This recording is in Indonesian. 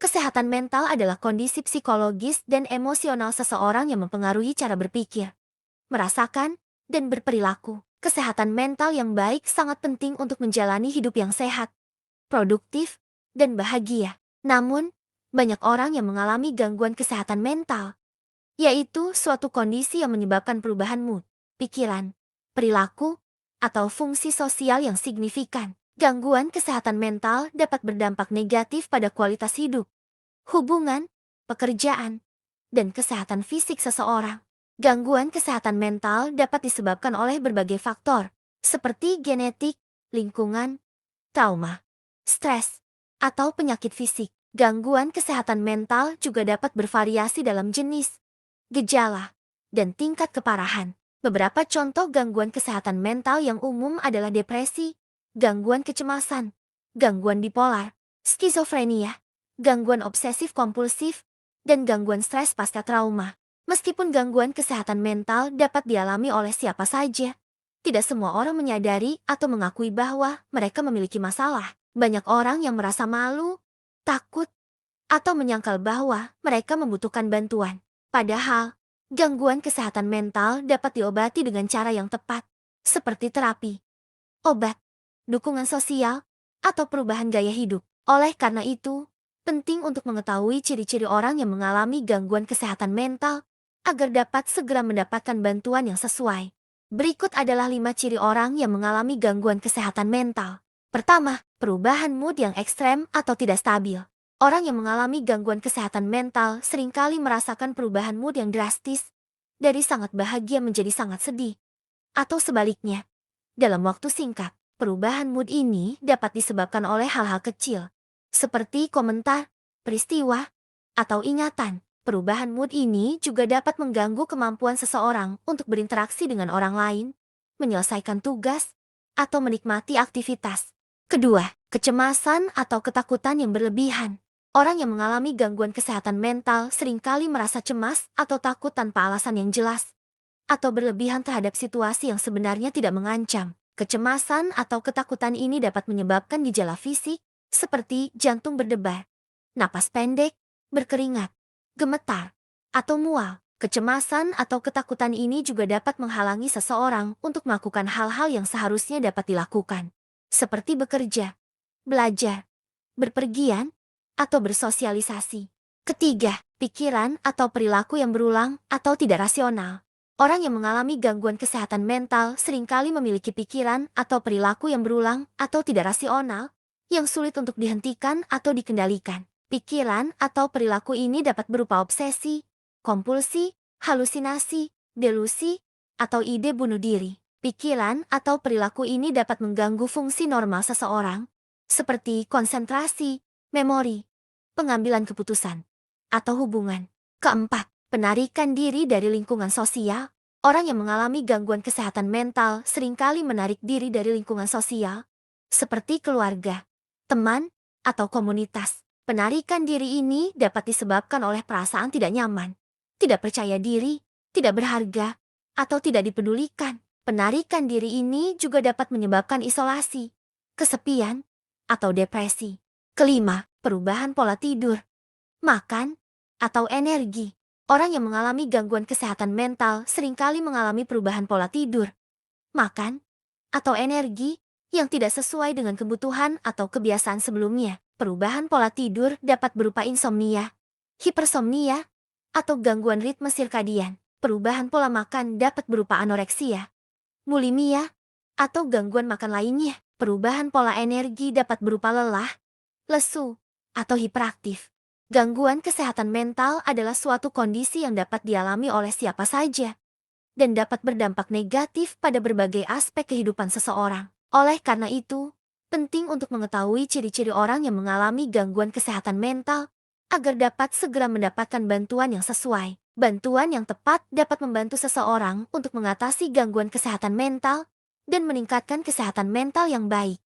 Kesehatan mental adalah kondisi psikologis dan emosional seseorang yang mempengaruhi cara berpikir, merasakan, dan berperilaku. Kesehatan mental yang baik sangat penting untuk menjalani hidup yang sehat, produktif, dan bahagia. Namun, banyak orang yang mengalami gangguan kesehatan mental, yaitu suatu kondisi yang menyebabkan perubahan mood, pikiran, perilaku, atau fungsi sosial yang signifikan. Gangguan kesehatan mental dapat berdampak negatif pada kualitas hidup, hubungan, pekerjaan, dan kesehatan fisik seseorang. Gangguan kesehatan mental dapat disebabkan oleh berbagai faktor, seperti genetik, lingkungan, trauma, stres, atau penyakit fisik. Gangguan kesehatan mental juga dapat bervariasi dalam jenis, gejala, dan tingkat keparahan. Beberapa contoh gangguan kesehatan mental yang umum adalah depresi, gangguan kecemasan, gangguan bipolar, skizofrenia, gangguan obsesif-kompulsif, dan gangguan stres pasca trauma. Meskipun gangguan kesehatan mental dapat dialami oleh siapa saja, tidak semua orang menyadari atau mengakui bahwa mereka memiliki masalah. Banyak orang yang merasa malu, takut, atau menyangkal bahwa mereka membutuhkan bantuan. Padahal, gangguan kesehatan mental dapat diobati dengan cara yang tepat, seperti terapi, obat, dukungan sosial, atau perubahan gaya hidup. Oleh karena itu, penting untuk mengetahui ciri-ciri orang yang mengalami gangguan kesehatan mental agar dapat segera mendapatkan bantuan yang sesuai. Berikut adalah 5 ciri orang yang mengalami gangguan kesehatan mental. Pertama, perubahan mood yang ekstrem atau tidak stabil. Orang yang mengalami gangguan kesehatan mental seringkali merasakan perubahan mood yang drastis, dari sangat bahagia menjadi sangat sedih, atau sebaliknya. Dalam waktu singkat, perubahan mood ini dapat disebabkan oleh hal-hal kecil, seperti komentar, peristiwa, atau ingatan. Perubahan mood ini juga dapat mengganggu kemampuan seseorang untuk berinteraksi dengan orang lain, menyelesaikan tugas, atau menikmati aktivitas. Kedua, kecemasan atau ketakutan yang berlebihan. Orang yang mengalami gangguan kesehatan mental seringkali merasa cemas atau takut tanpa alasan yang jelas, atau berlebihan terhadap situasi yang sebenarnya tidak mengancam. Kecemasan atau ketakutan ini dapat menyebabkan gejala fisik, seperti jantung berdebar, napas pendek, berkeringat, gemetar, atau mual. Kecemasan atau ketakutan ini juga dapat menghalangi seseorang untuk melakukan hal-hal yang seharusnya dapat dilakukan, seperti bekerja, belajar, berpergian, atau bersosialisasi. Ketiga, pikiran atau perilaku yang berulang atau tidak rasional. Orang yang mengalami gangguan kesehatan mental seringkali memiliki pikiran atau perilaku yang berulang atau tidak rasional, yang sulit untuk dihentikan atau dikendalikan. Pikiran atau perilaku ini dapat berupa obsesi, kompulsi, halusinasi, delusi, atau ide bunuh diri. Pikiran atau perilaku ini dapat mengganggu fungsi normal seseorang, seperti konsentrasi, memori, pengambilan keputusan, atau hubungan. Keempat, penarikan diri dari lingkungan sosial. Orang yang mengalami gangguan kesehatan mental seringkali menarik diri dari lingkungan sosial, seperti keluarga, teman, atau komunitas. Penarikan diri ini dapat disebabkan oleh perasaan tidak nyaman, tidak percaya diri, tidak berharga, atau tidak dipedulikan. Penarikan diri ini juga dapat menyebabkan isolasi, kesepian, atau depresi. Kelima, perubahan pola tidur, makan, atau energi. Orang yang mengalami gangguan kesehatan mental seringkali mengalami perubahan pola tidur, makan, atau energi yang tidak sesuai dengan kebutuhan atau kebiasaan sebelumnya. Perubahan pola tidur dapat berupa insomnia, hipersomnia, atau gangguan ritme sirkadian. Perubahan pola makan dapat berupa anoreksia, bulimia, atau gangguan makan lainnya. Perubahan pola energi dapat berupa lelah, lesu, atau hiperaktif. Gangguan kesehatan mental adalah suatu kondisi yang dapat dialami oleh siapa saja, dan dapat berdampak negatif pada berbagai aspek kehidupan seseorang. Oleh karena itu, penting untuk mengetahui ciri-ciri orang yang mengalami gangguan kesehatan mental, agar dapat segera mendapatkan bantuan yang sesuai. Bantuan yang tepat dapat membantu seseorang untuk mengatasi gangguan kesehatan mental, dan meningkatkan kesehatan mental yang baik.